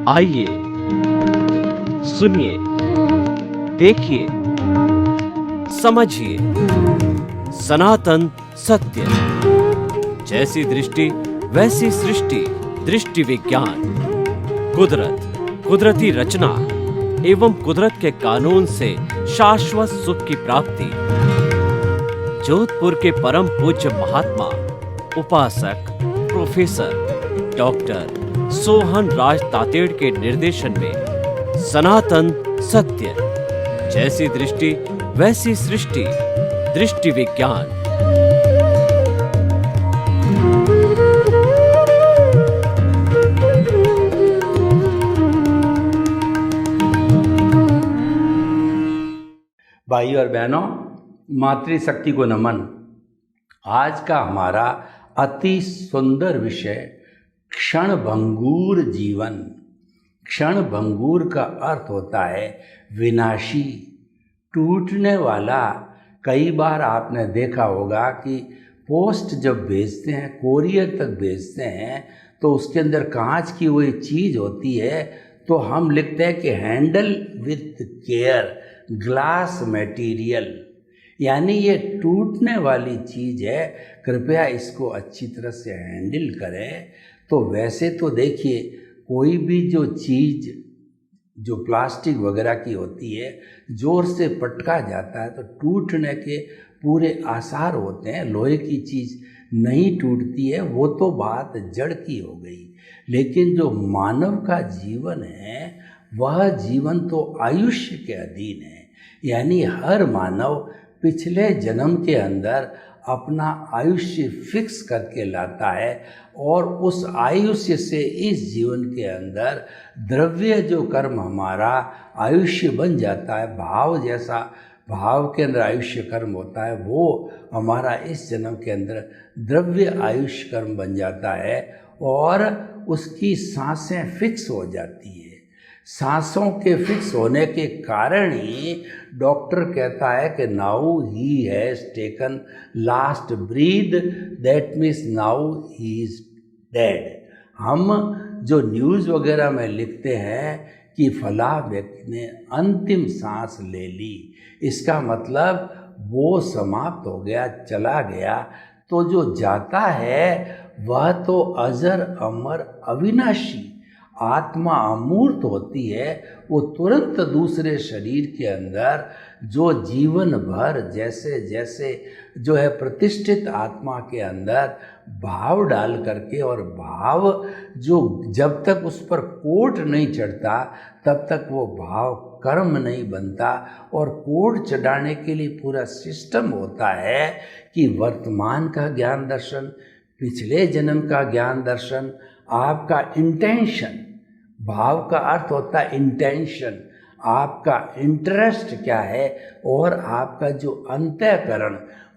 आइए, सुनिए, देखिए, समझिए सनातन सत्य। जैसी दृष्टि वैसी सृष्टि, दृष्टि विज्ञान। कुदरत, कुदरती रचना एवं कुदरत के कानून से शाश्वत सुख की प्राप्ति। जोधपुर के परम पूज्य महात्मा उपासक प्रोफेसर डॉक्टर सोहन राज तातेड़ के निर्देशन में सनातन सत्य। जैसी दृष्टि वैसी सृष्टि, दृष्टि विज्ञान। भाई और बहनों, मातृशक्ति को नमन। आज का हमारा अति सुंदर विषय क्षणभंगुर जीवन। क्षणभंगुर का अर्थ होता है विनाशी, टूटने वाला। कई बार आपने देखा होगा कि पोस्ट जब भेजते हैं, कोरियर तक भेजते हैं, तो उसके अंदर कांच की कोई चीज़ होती है, तो हम लिखते हैं कि handle with care, glass material. यानी ये टूटने वाली चीज़ है, कृपया इसको अच्छी तरह से हैंडल करें। तो वैसे तो देखिए, कोई भी जो चीज़ जो प्लास्टिक वगैरह की होती है, ज़ोर से पटका जाता है तो टूटने के पूरे आसार होते हैं। लोहे की चीज़ नहीं टूटती है, वो तो बात जड़ की हो गई। लेकिन जो मानव का जीवन है, वह जीवन तो आयुष्य के अधीन है। यानी हर मानव पिछले जन्म के अंदर अपना आयुष्य फिक्स करके लाता है, और उस आयुष्य से इस जीवन के अंदर द्रव्य जो कर्म हमारा आयुष्य बन जाता है, भाव जैसा भाव के अंदर आयुष्य कर्म होता है, वो हमारा इस जन्म के अंदर द्रव्य आयुष्य कर्म बन जाता है, और उसकी सांसें फिक्स हो जाती है। सांसों के फिक्स होने के कारण ही डॉक्टर कहता है कि now he has taken last breath, that means now he is dead. हम जो न्यूज़ वगैरह में लिखते हैं कि फला व्यक्ति ने अंतिम सांस ले ली, इसका मतलब वो समाप्त हो गया, चला गया। तो जो जाता है वह तो अजर अमर अविनाशी आत्मा अमूर्त होती है। वो तुरंत दूसरे शरीर के अंदर जो जीवन भर जैसे जैसे जो है प्रतिष्ठित आत्मा के अंदर भाव डाल करके, और भाव जो जब तक उस पर कोट नहीं चढ़ता तब तक वो भाव कर्म नहीं बनता। और कोट चढ़ाने के लिए पूरा सिस्टम होता है कि वर्तमान का ज्ञान दर्शन, पिछले जन्म का ज्ञान दर्शन, आपका इंटेंशन। भाव का अर्थ होता है इंटेंशन, आपका इंटरेस्ट क्या है, और आपका जो अंतःकरण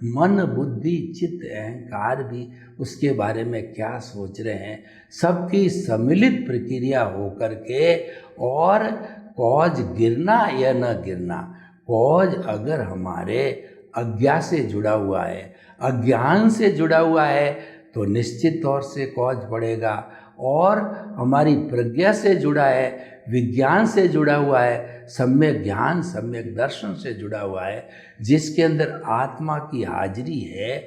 मन बुद्धि चित्त अहंकार भी उसके बारे में क्या सोच रहे हैं, सबकी सम्मिलित प्रक्रिया हो करके। और कॉज गिरना या न गिरना, कॉज अगर हमारे अज्ञा से जुड़ा हुआ है, अज्ञान से जुड़ा हुआ है, तो निश्चित तौर से कॉज बढ़ेगा। और हमारी प्रज्ञा से जुड़ा है, विज्ञान से जुड़ा हुआ है, सम्यक ज्ञान सम्यक दर्शन से जुड़ा हुआ है, जिसके अंदर आत्मा की हाजिरी है,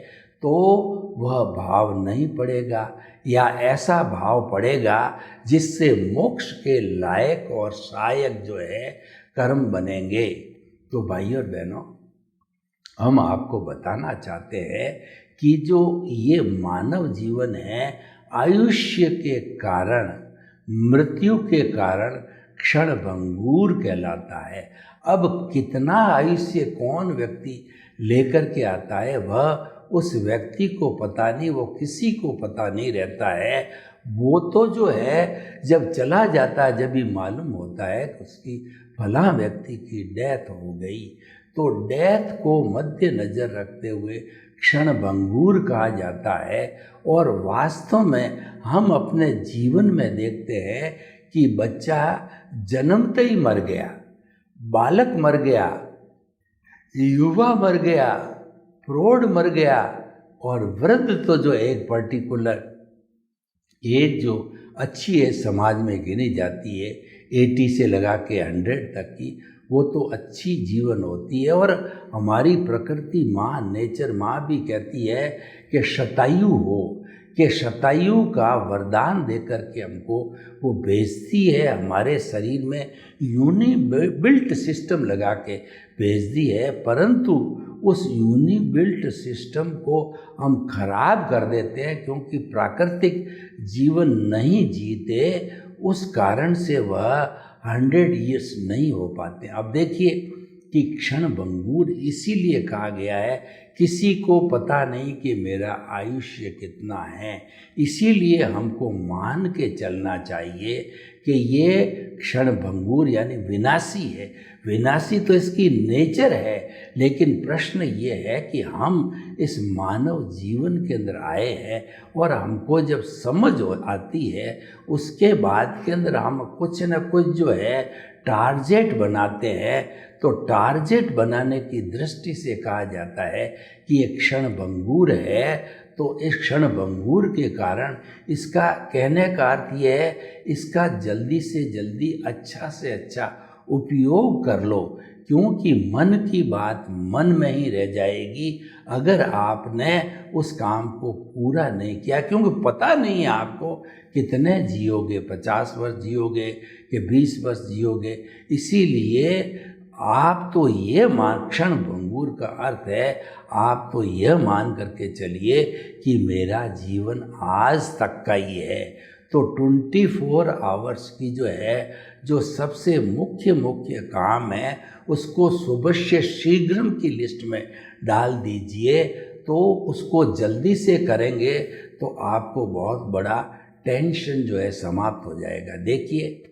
तो वह भाव नहीं पड़ेगा, या ऐसा भाव पड़ेगा जिससे मोक्ष के लायक और सहायक जो है कर्म बनेंगे। तो भाई और बहनों, हम आपको बताना चाहते हैं कि जो ये मानव जीवन है, आयुष्य के कारण, मृत्यु के कारण क्षणभंगुर कहलाता है। अब कितना आयुष्य कौन व्यक्ति लेकर के आता है, वह उस व्यक्ति को पता नहीं, वो किसी को पता नहीं रहता है। वो तो जो है जब चला जाता है, जब भी मालूम होता है कि उसकी फला व्यक्ति की डेथ हो गई। तो डेथ को मध्य नज़र रखते हुए क्षणभंगुर कहा जाता है। और वास्तव में हम अपने जीवन में देखते हैं कि बच्चा जन्मते ही मर गया, बालक मर गया, युवा मर गया, प्रौढ़ मर गया, और वृद्ध तो जो एक पर्टिकुलर एज जो अच्छी एज समाज में गिनी जाती है 80 से लगा के 100 तक की, वो तो अच्छी जीवन होती है। और हमारी प्रकृति माँ, नेचर माँ भी कहती है कि शतायु हो, कि शतायु का वरदान देकर के हमको वो भेजती है, हमारे शरीर में यूनिबिल्ट सिस्टम लगा के भेजती है। परंतु उस यूनिबिल्ट सिस्टम को हम खराब कर देते हैं, क्योंकि प्राकृतिक जीवन नहीं जीते, उस कारण से वह 100 ईयर्स नहीं हो पाते। अब देखिए कि क्षणभंगुर इसीलिए कहा गया है, किसी को पता नहीं कि मेरा आयुष्य कितना है, इसीलिए हमको मान के चलना चाहिए कि ये क्षणभंगुर यानी विनाशी है। विनाशी तो इसकी नेचर है, लेकिन प्रश्न ये है कि हम इस मानव जीवन के अंदर आए हैं और हमको जब समझ आती है, उसके बाद के अंदर हम कुछ न कुछ जो है टारगेट बनाते हैं। तो टारगेट बनाने की दृष्टि से कहा जाता है कि ये क्षणभंगुर है। तो इस क्षणभंगुर के कारण इसका कहने का अर्थ ये है, इसका जल्दी से जल्दी अच्छा से अच्छा उपयोग कर लो, क्योंकि मन की बात मन में ही रह जाएगी अगर आपने उस काम को पूरा नहीं किया। क्योंकि पता नहीं है आपको कितने जियोगे, 50 वर्ष जियोगे कि 20 वर्ष जियोगे। इसीलिए आप तो ये क्षणभंगुर का अर्थ है, आप तो यह मान करके चलिए कि मेरा जीवन आज तक का ही है। तो 24 आवर्स की जो है, जो सबसे मुख्य काम है, उसको सुबह से शीघ्र की लिस्ट में डाल दीजिए। तो उसको जल्दी से करेंगे तो आपको बहुत बड़ा टेंशन जो है समाप्त हो जाएगा। देखिए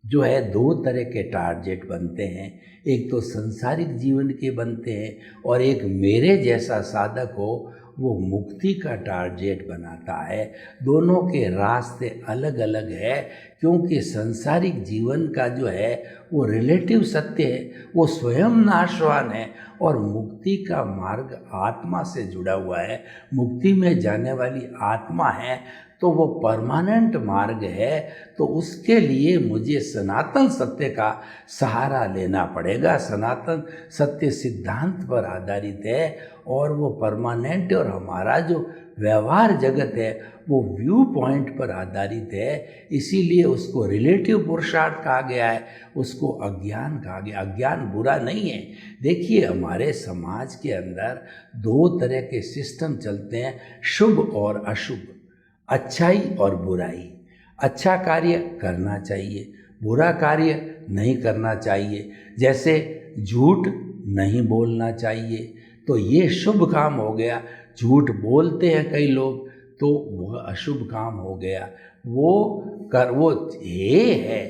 जो है 2 तरह के टारगेट बनते हैं, एक तो संसारिक जीवन के बनते हैं और एक मेरे जैसा साधक हो वो मुक्ति का टारगेट बनाता है। दोनों के रास्ते अलग अलग है, क्योंकि संसारिक जीवन का जो है वो रिलेटिव सत्य है, वो स्वयं नाशवान है, और मुक्ति का मार्ग आत्मा से जुड़ा हुआ है। मुक्ति में जाने वाली आत्मा है तो वो परमानेंट मार्ग है। तो उसके लिए मुझे सनातन सत्य का सहारा लेना पड़ेगा। सनातन सत्य सिद्धांत पर आधारित है और वो परमानेंट है, और हमारा जो व्यवहार जगत है वो व्यू पॉइंट पर आधारित है। इसीलिए उसको रिलेटिव पुरुषार्थ कहा गया है, उसको अज्ञान कहा गया। अज्ञान बुरा नहीं है। देखिए हमारे समाज के अंदर 2 तरह के सिस्टम चलते हैं, शुभ और अशुभ, अच्छाई और बुराई। अच्छा कार्य करना चाहिए, बुरा कार्य नहीं करना चाहिए। जैसे झूठ नहीं बोलना चाहिए, तो ये शुभ काम हो गया। झूठ बोलते हैं कई लोग, तो वह अशुभ काम हो गया। वो है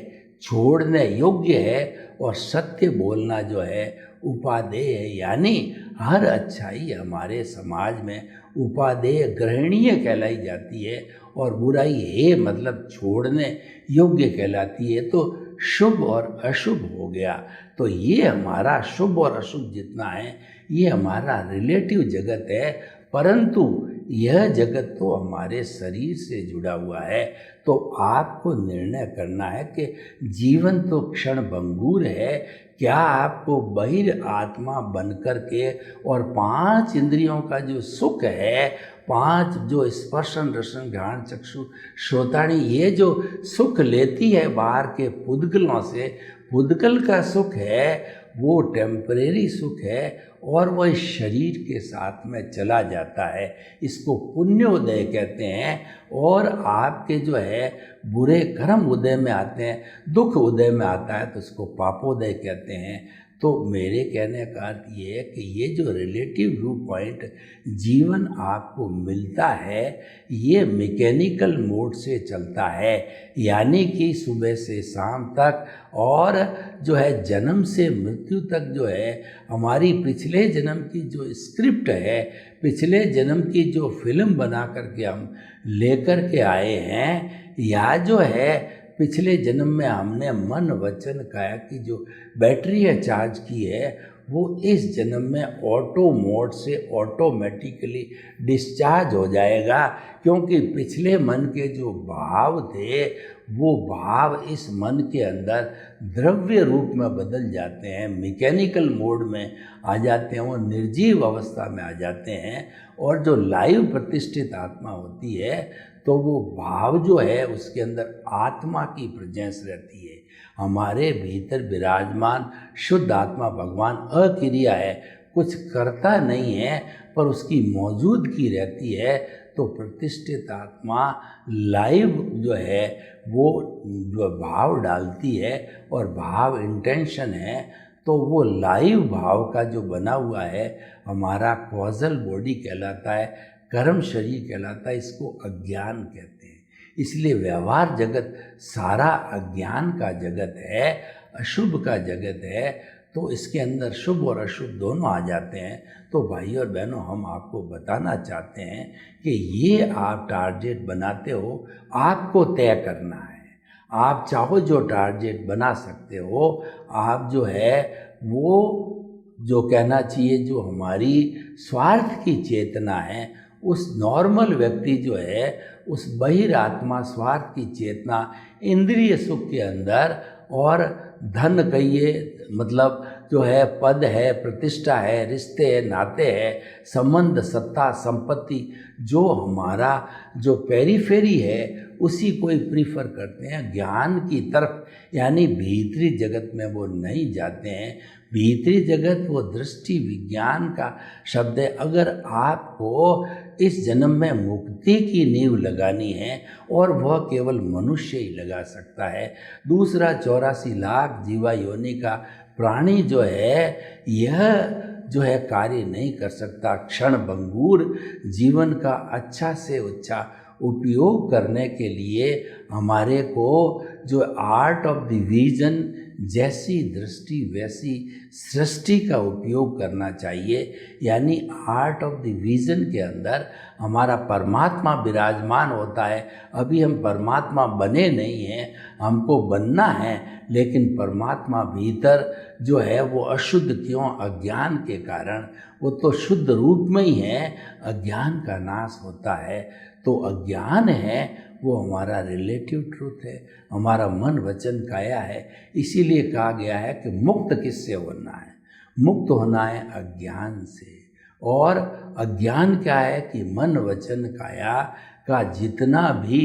छोड़ने योग्य है, और सत्य बोलना जो है उपादेय है। यानी हर अच्छाई हमारे समाज में उपादेय ग्रहणीय कहलाई जाती है, और बुराई है मतलब छोड़ने योग्य कहलाती है। तो शुभ और अशुभ हो गया। तो ये हमारा शुभ और अशुभ जितना है ये हमारा रिलेटिव जगत है, परंतु यह जगत तो हमारे शरीर से जुड़ा हुआ है। तो आपको निर्णय करना है कि जीवन तो क्षणभंगुर है, क्या आपको बहिर आत्मा बनकर के और 5 इंद्रियों का जो सुख है, 5 जो स्पर्शन रसन घ्राण चक्षु श्रोताणी, ये जो सुख लेती है बाहर के पुद्गलों से, पुद्गल का सुख है वो टेम्परेरी सुख है और वह इस शरीर के साथ में चला जाता है। इसको पुण्योदय कहते हैं। और आपके जो है बुरे कर्म उदय में आते हैं, दुख उदय में आता है तो उसको पापोदय कहते हैं। तो मेरे कहने का अर्थ ये है कि ये जो रिलेटिव व्यू पॉइंट जीवन आपको मिलता है ये मैकेनिकल मोड से चलता है, यानी कि सुबह से शाम तक, और जो है जन्म से मृत्यु तक जो है हमारी पिछले जन्म की जो स्क्रिप्ट है, पिछले जन्म की जो फिल्म बना करके हम लेकर के आए हैं, या जो है पिछले जन्म में हमने मन वचन काया की जो बैटरी है चार्ज की है, वो इस जन्म में ऑटो मोड से ऑटोमेटिकली डिस्चार्ज हो जाएगा, क्योंकि पिछले मन के जो भाव थे वो भाव इस मन के अंदर द्रव्य रूप में बदल जाते हैं, मैकेनिकल मोड में आ जाते हैं, वो निर्जीव अवस्था में आ जाते हैं। और जो लाइव प्रतिष्ठित आत्मा होती है तो वो भाव जो है उसके अंदर आत्मा की प्रेजेंस रहती है। हमारे भीतर विराजमान शुद्ध आत्मा भगवान अक्रिया है, कुछ करता नहीं है, पर उसकी मौजूदगी रहती है। तो प्रतिष्ठित आत्मा लाइव जो है वो जो भाव डालती है, और भाव इंटेंशन है, तो वो लाइव भाव का जो बना हुआ है हमारा कॉजल बॉडी कहलाता है, कर्म शरीर कहलाता है, इसको अज्ञान कहते हैं। इसलिए व्यवहार जगत सारा अज्ञान का जगत है, अशुभ का जगत है। तो इसके अंदर शुभ और अशुभ दोनों आ जाते हैं। तो भाई और बहनों, हम आपको बताना चाहते हैं कि ये आप टारगेट बनाते हो, आपको तय करना है। आप चाहो जो टारगेट बना सकते हो। आप जो है वो जो कहना चाहिए, जो हमारी स्वार्थ की चेतना है, उस नॉर्मल व्यक्ति जो है उस बहिरात्मा स्वार्थ की चेतना इंद्रिय सुख के अंदर, और धन कहिए मतलब जो है पद है, प्रतिष्ठा है, रिश्ते है, नाते है, संबंध, सत्ता, संपत्ति, जो हमारा जो पेरीफेरी है उसी को ही प्रीफर करते हैं। ज्ञान की तरफ यानी भीतरी जगत में वो नहीं जाते हैं। भीतरी जगत वो दृष्टि विज्ञान का शब्द है। अगर आपको इस जन्म में मुक्ति की नींव लगानी है, और वह केवल मनुष्य ही लगा सकता है, दूसरा 84 लाख जीवा योनि का प्राणी जो है यह जो है कार्य नहीं कर सकता। क्षण भंगुर जीवन का अच्छा से अच्छा उपयोग करने के लिए हमारे को जो आर्ट ऑफ द विजन, जैसी दृष्टि वैसी सृष्टि का उपयोग करना चाहिए। यानी आर्ट ऑफ द विजन के अंदर हमारा परमात्मा विराजमान होता है। अभी हम परमात्मा बने नहीं हैं, हमको बनना है, लेकिन परमात्मा भीतर जो है वो अशुद्ध क्यों? अज्ञान के कारण। वो तो शुद्ध रूप में ही है, अज्ञान का नाश होता है। तो अज्ञान है वो हमारा रिलेटिव ट्रूथ है, हमारा मन वचन काया है। इसीलिए कहा गया है कि मुक्त किससे होना है? मुक्त होना है अज्ञान से। और अज्ञान क्या है कि मन वचन काया का जितना भी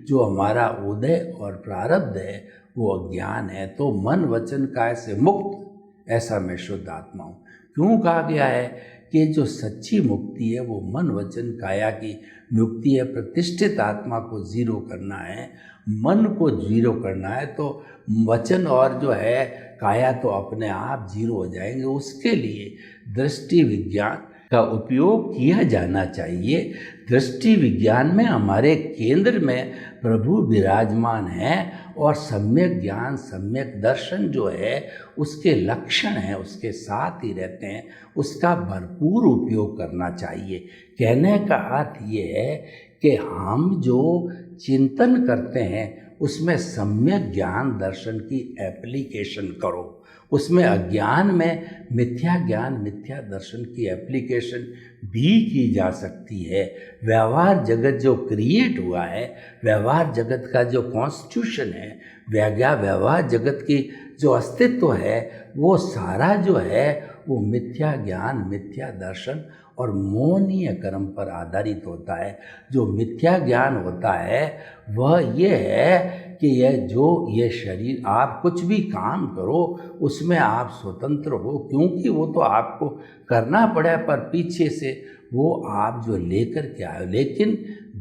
जो हमारा उदय और प्रारब्ध है वो अज्ञान है। तो मन वचन काया से मुक्त, ऐसा मैं शुद्ध आत्मा हूँ। क्यों कहा गया है कि जो सच्ची मुक्ति है वो मन वचन काया की मुक्ति है। प्रतिष्ठित आत्मा को जीरो करना है, मन को जीरो करना है, तो वचन और जो है काया तो अपने आप जीरो हो जाएंगे। उसके लिए दृष्टि विज्ञान का उपयोग किया जाना चाहिए। दृष्टि विज्ञान में हमारे केंद्र में प्रभु विराजमान हैं, और सम्यक ज्ञान सम्यक दर्शन जो है उसके लक्षण हैं, उसके साथ ही रहते हैं। उसका भरपूर उपयोग करना चाहिए। कहने का अर्थ ये है कि हम जो चिंतन करते हैं उसमें सम्यक ज्ञान दर्शन की एप्लीकेशन करो। उसमें अज्ञान में मिथ्या ज्ञान मिथ्या दर्शन की एप्लीकेशन भी की जा सकती है। व्यवहार जगत जो क्रिएट हुआ है, व्यवहार जगत का जो कॉन्स्टिट्यूशन है, व्यवहार जगत की जो अस्तित्व है, वो सारा जो है वो मिथ्या ज्ञान मिथ्या दर्शन और मोहनीय कर्म पर आधारित होता है। जो मिथ्या ज्ञान होता है वह ये है कि ये शरीर, आप कुछ भी काम करो उसमें आप स्वतंत्र हो, क्योंकि वो तो आपको करना पड़े, पर पीछे से वो आप जो लेकर के आए। लेकिन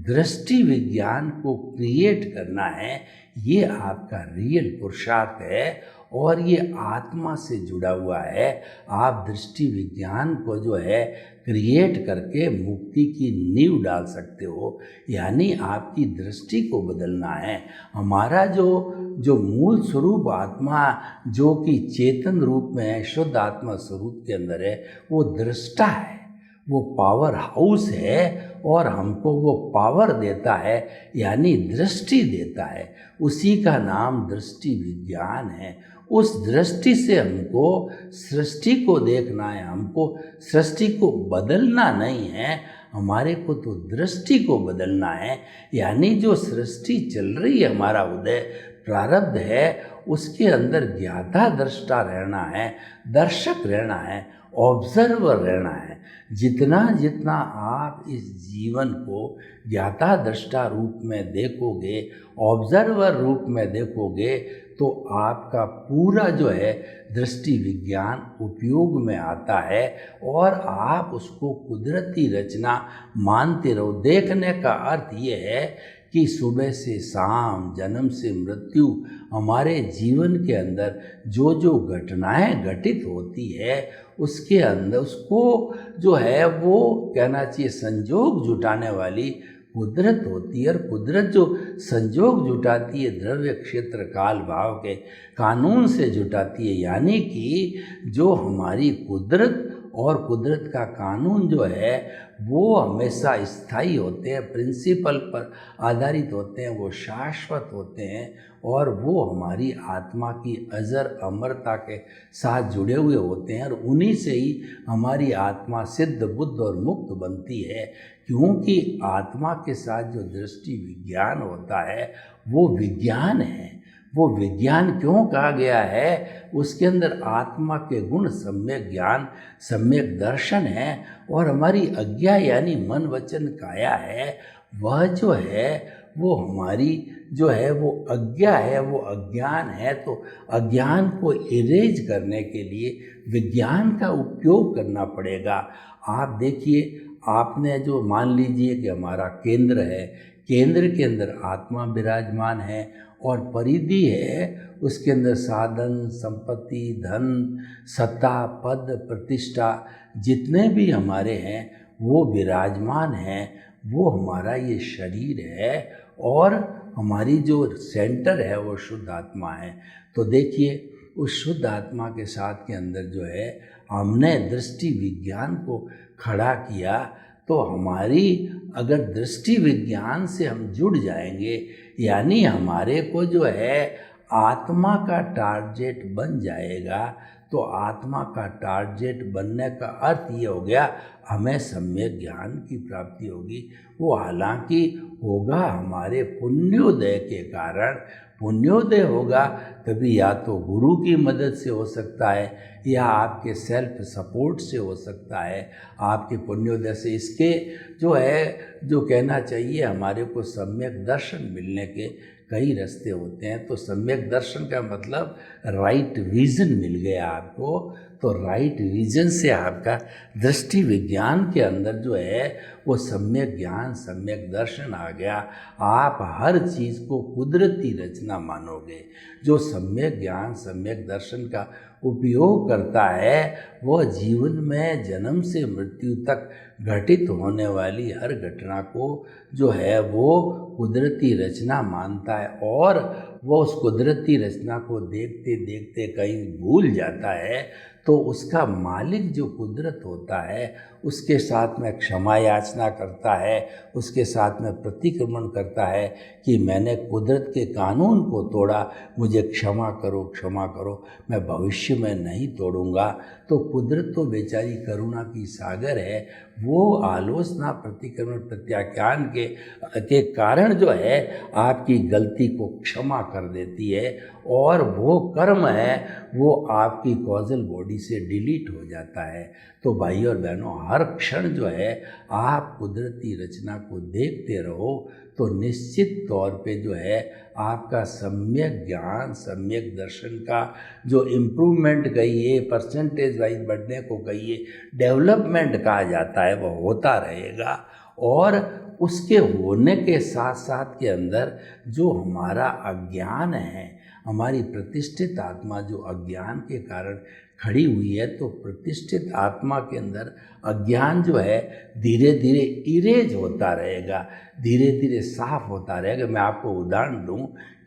दृष्टि विज्ञान को क्रिएट करना है, ये आपका रियल पुरुषार्थ है, और ये आत्मा से जुड़ा हुआ है। आप दृष्टि विज्ञान को जो है क्रिएट करके मुक्ति की नींव डाल सकते हो। यानी आपकी दृष्टि को बदलना है। हमारा जो मूल स्वरूप आत्मा जो कि चेतन रूप में है, शुद्ध आत्मा स्वरूप के अंदर है, वो दृष्टा है, वो पावर हाउस है, और हमको वो पावर देता है, यानी दृष्टि देता है। उसी का नाम दृष्टि विज्ञान है। उस दृष्टि से हमको सृष्टि को देखना है, हमको सृष्टि को बदलना नहीं है, हमारे को तो दृष्टि को बदलना है। यानी जो सृष्टि चल रही है, हमारा उदय प्रारब्ध है, उसके अंदर ज्ञाता दृष्टा रहना है, दर्शक रहना है, ऑब्जर्वर रहना है। जितना जितना आप इस जीवन को ज्ञाता दृष्टा रूप में देखोगे, ऑब्जर्वर रूप में देखोगे, तो आपका पूरा जो है दृष्टि विज्ञान उपयोग में आता है और आप उसको कुदरती रचना मानते रहो। देखने का अर्थ ये है कि सुबह से शाम, जन्म से मृत्यु, हमारे जीवन के अंदर जो जो घटनाएं घटित होती है, उसके अंदर उसको जो है वो कहना चाहिए संजोग जुटाने वाली कुदरत होती है। और कुदरत जो संजोग जुटाती है, द्रव्य क्षेत्र काल भाव के कानून से जुटाती है। यानी कि जो हमारी कुदरत और कुदरत का कानून जो है वो हमेशा स्थायी होते हैं, प्रिंसिपल पर आधारित होते हैं, वो शाश्वत होते हैं और वो हमारी आत्मा की अजर अमरता के साथ जुड़े हुए होते हैं। और उन्हीं से ही हमारी आत्मा सिद्ध, बुद्ध और मुक्त बनती है। क्योंकि आत्मा के साथ जो दृष्टि विज्ञान होता है वो विज्ञान है। वो विज्ञान क्यों कहा गया है? उसके अंदर आत्मा के गुण सम्यक ज्ञान, सम्यक दर्शन है। और हमारी अज्ञा यानी मन वचन काया है, वह जो है वो हमारी जो है वो अज्ञा है, वो अज्ञान है। तो अज्ञान को इरेज करने के लिए विज्ञान का उपयोग करना पड़ेगा। आप देखिए, आपने जो मान लीजिए कि हमारा केंद्र है, केंद्र के अंदर आत्मा विराजमान है और परिधि है, उसके अंदर साधन, संपत्ति, धन, सत्ता, पद, प्रतिष्ठा जितने भी हमारे हैं वो विराजमान हैं। वो हमारा ये शरीर है और हमारी जो सेंटर है वो शुद्ध आत्मा है। तो देखिए, उस शुद्ध आत्मा के साथ के अंदर जो है हमने दृष्टि विज्ञान को खड़ा किया। तो हमारी अगर दृष्टि विज्ञान से हम जुड़ जाएंगे, यानी हमारे को जो है आत्मा का टारगेट बन जाएगा। तो आत्मा का टारगेट बनने का अर्थ ये हो गया हमें सम्यक ज्ञान की प्राप्ति होगी। वो हालांकि होगा हमारे पुण्योदय के कारण। पुण्योदय होगा तभी या तो गुरु की मदद से हो सकता है या आपके सेल्फ सपोर्ट से हो सकता है, आपके पुण्योदय से। इसके जो है जो कहना चाहिए हमारे को सम्यक दर्शन मिलने के कई रास्ते होते हैं। तो सम्यक दर्शन का मतलब राइट विजन मिल गया आपको। तो राइट विजन से आपका दृष्टि विज्ञान के अंदर जो है वो सम्यक ज्ञान, सम्यक दर्शन आ गया। आप हर चीज़ को कुदरती रचना मानोगे। जो सम्यक ज्ञान, सम्यक दर्शन का उपयोग करता है वह जीवन में जन्म से मृत्यु तक घटित होने वाली हर घटना को जो है वो कुदरती रचना मानता है और वो उस कुदरती रचना को देखते देखते कहीं भूल जाता है। तो उसका मालिक जो कुदरत होता है उसके साथ में क्षमा याचना करता है, उसके साथ में प्रतिक्रमण करता है कि मैंने कुदरत के कानून को तोड़ा, मुझे क्षमा करो, क्षमा करो, मैं भविष्य में नहीं तोड़ूंगा। तो कुदरत तो बेचारी करुणा की सागर है। वो आलोचना, प्रतिक्रमण, प्रत्याख्यान के कारण जो है आपकी गलती को क्षमा कर देती है और वो कर्म है वो आपकी कॉजल बॉडी से डिलीट हो जाता है। तो भाई और बहनों, हर क्षण जो है आप कुदरती रचना को देखते रहो तो निश्चित तौर पे जो है आपका सम्यक ज्ञान, सम्यक दर्शन का जो इम्प्रूवमेंट कहिए, परसेंटेज वाइज बढ़ने को कहिए, डेवलपमेंट कहा जाता है, वह होता रहेगा। और उसके होने के साथ साथ के अंदर जो हमारा अज्ञान है, हमारी प्रतिष्ठित आत्मा जो अज्ञान के कारण खड़ी हुई है, तो प्रतिष्ठित आत्मा के अंदर अज्ञान जो है धीरे धीरे इरेज होता रहेगा, धीरे धीरे साफ होता रहेगा। मैं आपको उदाहरण दूं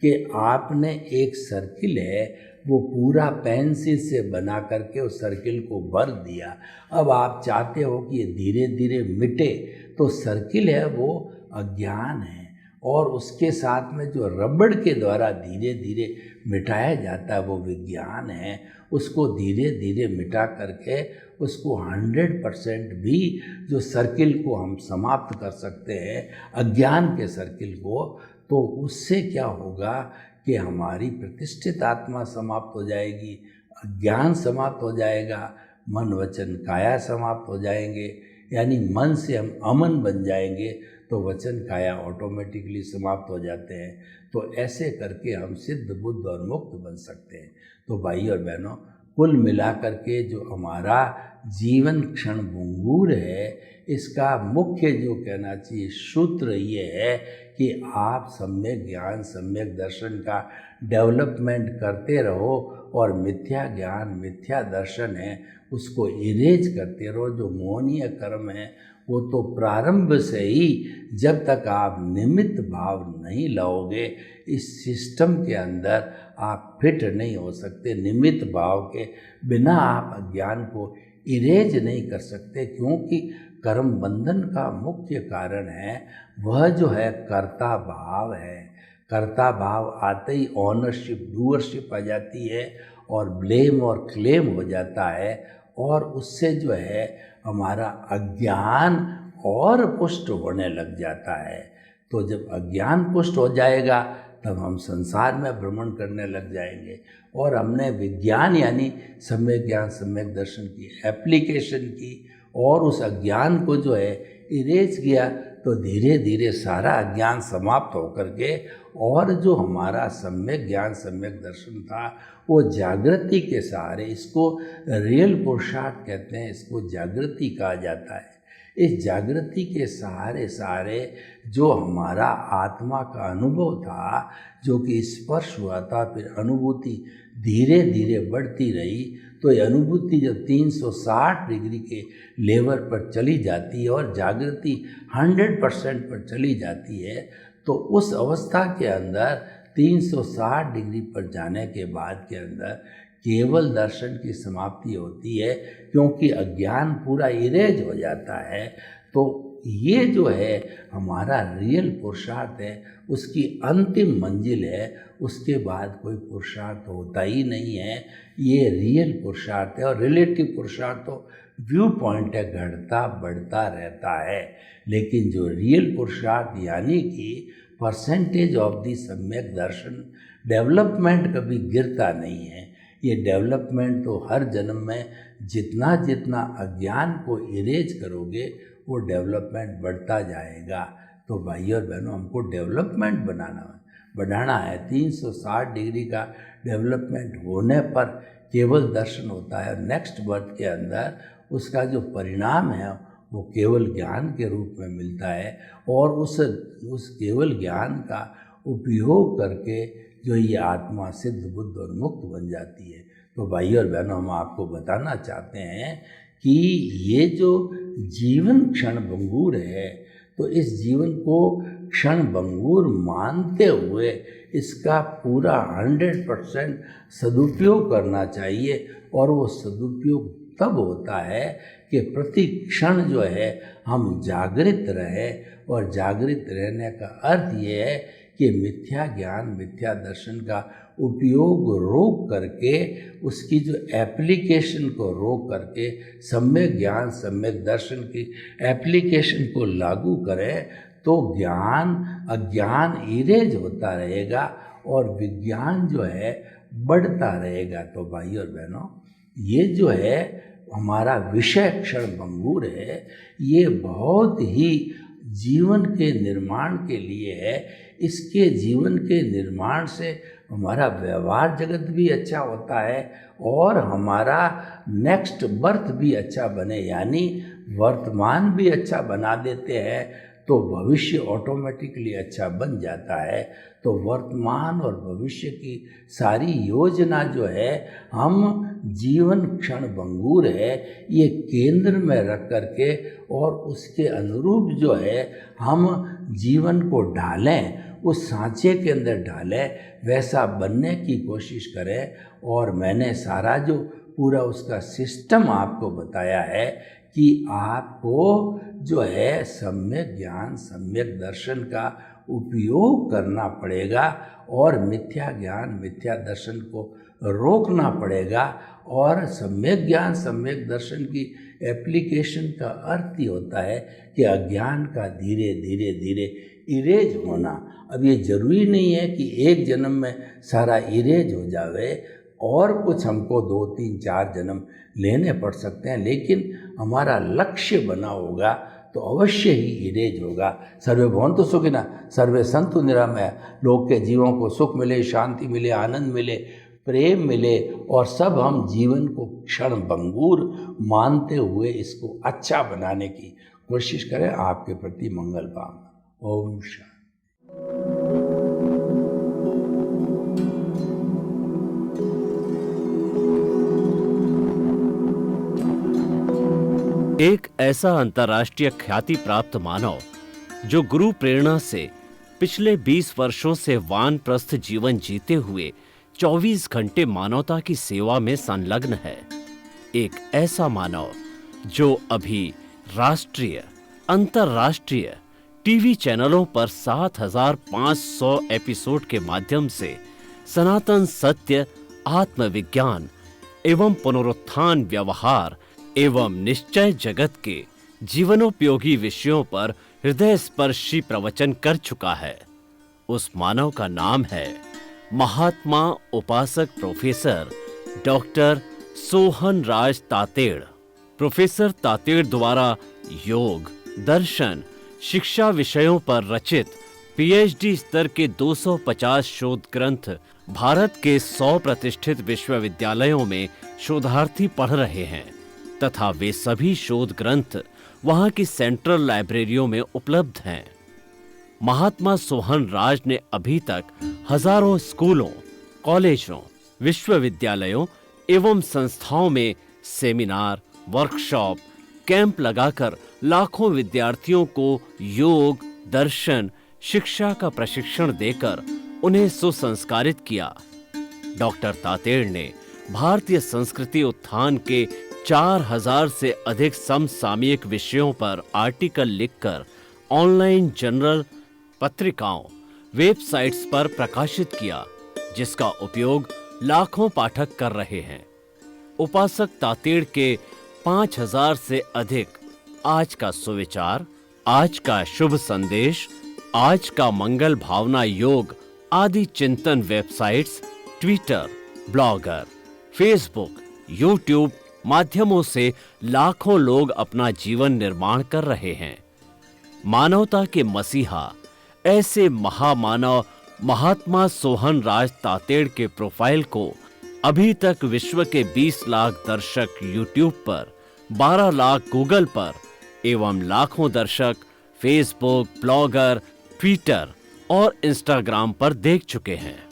कि आपने एक सर्किल है वो पूरा पेंसिल से बना करके उस सर्किल को भर दिया। अब आप चाहते हो कि ये धीरे धीरे मिटे, तो सर्किल है वो अज्ञान है। और उसके साथ में जो रबड़ के द्वारा धीरे धीरे मिटाया जाता है वो विज्ञान है। उसको धीरे धीरे मिटा करके उसको 100% भी जो सर्किल को हम समाप्त कर सकते हैं, अज्ञान के सर्किल को, तो उससे क्या होगा कि हमारी प्रतिष्ठित आत्मा समाप्त हो जाएगी, अज्ञान समाप्त हो जाएगा, मन वचन काया समाप्त हो जाएंगे। यानी मन से हम अमन बन जाएंगे तो वचन काया ऑटोमेटिकली समाप्त हो जाते हैं। तो ऐसे करके हम सिद्ध बुद्ध और मुक्त बन सकते हैं। तो भाई और बहनों, कुल मिलाकर के जो हमारा जीवन क्षण भंगुर है, इसका मुख्य जो कहना चाहिए सूत्र ये है कि आप सम्यक ज्ञान सम्यक दर्शन का डेवलपमेंट करते रहो और मिथ्या ज्ञान मिथ्या दर्शन है उसको इरेज करते रहो। जो मोहनीय कर्म है वो तो प्रारंभ से ही, जब तक आप निमित्त भाव नहीं लाओगे इस सिस्टम के अंदर, आप फिट नहीं हो सकते। निमित्त भाव के बिना आप अज्ञान को इरेज नहीं कर सकते, क्योंकि कर्म बंधन का मुख्य कारण है वह जो है कर्ता भाव है। कर्ता भाव आते ही ऑनरशिप डूअरशिप आ जाती है और ब्लेम और क्लेम हो जाता है, और उससे जो है हमारा अज्ञान और पुष्ट होने लग जाता है। तो जब अज्ञान पुष्ट हो जाएगा तब हम संसार में भ्रमण करने लग जाएंगे, और हमने विज्ञान यानी सम्यक ज्ञान सम्यक दर्शन की एप्लीकेशन की और उस अज्ञान को जो है इरेज किया, तो धीरे धीरे सारा अज्ञान समाप्त होकर के और जो हमारा सम्यक ज्ञान सम्यक दर्शन था वो जागृति के सहारे, इसको रियल पुरुषार्थ कहते हैं, इसको जागृति कहा जाता है। इस जागृति के सहारे सहारे जो हमारा आत्मा का अनुभव था, जो कि स्पर्श हुआ था, फिर अनुभूति धीरे धीरे बढ़ती रही, तो ये अनुभूति जब 360 डिग्री के लेवल पर चली जाती है और जागृति 100% पर चली जाती है, तो उस अवस्था के अंदर 360 डिग्री पर जाने के बाद के अंदर केवल दर्शन की समाप्ति होती है, क्योंकि अज्ञान पूरा इरेज हो जाता है। तो ये जो है हमारा रियल पुरुषार्थ है, उसकी अंतिम मंजिल है, उसके बाद कोई पुरुषार्थ होता ही नहीं है। ये रियल पुरुषार्थ है, और रिलेटिव पुरुषार्थ तो व्यू पॉइंट है, घटता बढ़ता रहता है। लेकिन जो रियल पुरुषार्थ यानी कि परसेंटेज ऑफ द सम्यक दर्शन, डेवलपमेंट कभी गिरता नहीं है। ये डेवलपमेंट तो हर जन्म में जितना जितना अज्ञान को इरेज करोगे वो डेवलपमेंट बढ़ता जाएगा। तो भाई और बहनों, हमको डेवलपमेंट बढ़ाना है। 360 डिग्री का डेवलपमेंट होने पर केवल दर्शन होता है। नेक्स्ट बर्थ के अंदर उसका जो परिणाम है वो केवल ज्ञान के रूप में मिलता है, और उस केवल ज्ञान का उपयोग करके जो ये आत्मा सिद्ध बुद्ध और मुक्त बन जाती है। तो भाई और बहनों, हम आपको बताना चाहते हैं कि ये जो जीवन क्षण भंगुर है, तो इस जीवन को क्षण भंगुर मानते हुए इसका पूरा 100% सदुपयोग करना चाहिए। और वो सदुपयोग तब होता है कि प्रति क्षण जो है हम जागृत रहे, और जागृत रहने का अर्थ ये है कि मिथ्या ज्ञान मिथ्या दर्शन का उपयोग रोक करके, उसकी जो एप्लीकेशन को रोक करके सम्यक ज्ञान सम्यक दर्शन की एप्लीकेशन को लागू करें, तो ज्ञान अज्ञान इरेज होता रहेगा और विज्ञान जो है बढ़ता रहेगा। तो भाई और बहनों, ये जो है हमारा विषय क्षण भंगुर है, ये बहुत ही जीवन के निर्माण के लिए है। इसके जीवन के निर्माण से हमारा व्यवहार जगत भी अच्छा होता है और हमारा नेक्स्ट बर्थ भी अच्छा बने, यानी वर्तमान भी अच्छा बना देते हैं तो भविष्य ऑटोमेटिकली अच्छा बन जाता है। तो वर्तमान और भविष्य की सारी योजना जो है, हम जीवन क्षण भंगुर है ये केंद्र में रख करके और उसके अनुरूप जो है हम जीवन को ढालें, उस सांचे के अंदर ढालें, वैसा बनने की कोशिश करें। और मैंने सारा जो पूरा उसका सिस्टम आपको बताया है कि आपको जो है सम्यक ज्ञान सम्यक दर्शन का उपयोग करना पड़ेगा और मिथ्या ज्ञान मिथ्या दर्शन को रोकना पड़ेगा। और सम्यक ज्ञान सम्यक दर्शन की एप्लीकेशन का अर्थ ही होता है कि अज्ञान का धीरे धीरे धीरे इरेज होना। अब ये जरूरी नहीं है कि एक जन्म में सारा इरेज हो जावे, और कुछ हमको 2, 3, 4 जन्म लेने पड़ सकते हैं, लेकिन हमारा लक्ष्य बना होगा तो अवश्य ही इरेज होगा। सर्वे भवन्तु सुखिनः, सर्वे सन्तु निरामया। लोग के जीवों को सुख मिले, शांति मिले, आनंद मिले, प्रेम मिले, और सब हम जीवन को क्षण भंगुर मानते हुए इसको अच्छा बनाने की कोशिश करें। आपके प्रति मंगल कामना। ओम शांति। एक ऐसा अंतर्राष्ट्रीय ख्याति प्राप्त मानव जो गुरु प्रेरणा से पिछले 20 वर्षों से वानप्रस्थ जीवन जीते हुए 24 घंटे मानवता की सेवा में संलग्न है। एक ऐसा मानव जो अभी राष्ट्रीय अंतर्राष्ट्रीय टीवी चैनलों पर 7,500 एपिसोड के माध्यम से सनातन सत्य, आत्मविज्ञान एवं पुनरुत्थान, व्यवहार एवं निश्चय जगत के जीवनोपयोगी विषयों पर हृदय स्पर्शी प्रवचन कर चुका है। उस मानव का नाम है महात्मा उपासक प्रोफेसर डॉक्टर सोहन राज तातेड़। प्रोफेसर तातेड़ द्वारा योग, दर्शन, शिक्षा विषयों पर रचित पीएचडी स्तर के 250 शोध ग्रंथ भारत के 100 प्रतिष्ठित विश्वविद्यालयों में शोधार्थी पढ़ रहे हैं, तथा वे सभी शोध ग्रंथ वहां की सेंट्रल लाइब्रेरियों में उपलब्ध हैं। महात्मा सोहन राज ने अभी तक हजारों स्कूलों, कॉलेजों, विश्वविद्यालयों एवं संस्थाओं में सेमिनार, वर्कशॉप, कैंप लगाकर लाखों विद्यार्थियों को योग, दर्शन, शिक्षा का प्रशिक्षण देकर उन्हें सुसंस्कारित किया। डॉक्टर तातेड़ ने भारतीय संस्कृति उत्थान के 4000 से अधिक समसामयिक विषयों पर आर्टिकल लिखकर ऑनलाइन जर्नल, पत्रिकाओं, वेबसाइट्स पर प्रकाशित किया, जिसका उपयोग लाखों पाठक कर रहे हैं। उपासक तातेड़ के 5000 से अधिक आज का सुविचार, आज का शुभ संदेश, आज का मंगल भावना योग आदि चिंतन websites, Twitter, blogger, Facebook, YouTube माध्यमों से लाखों लोग अपना जीवन निर्माण कर रहे हैं। मानवता के मसीहा ऐसे महामानव महात्मा सोहन राज तातेड़ के प्रोफाइल को अभी तक विश्व के 20 लाख दर्शक यूट्यूब पर, 12 लाख गूगल पर एवं लाखों दर्शक फेसबुक, ब्लॉगर, ट्विटर और इंस्टाग्राम पर देख चुके हैं।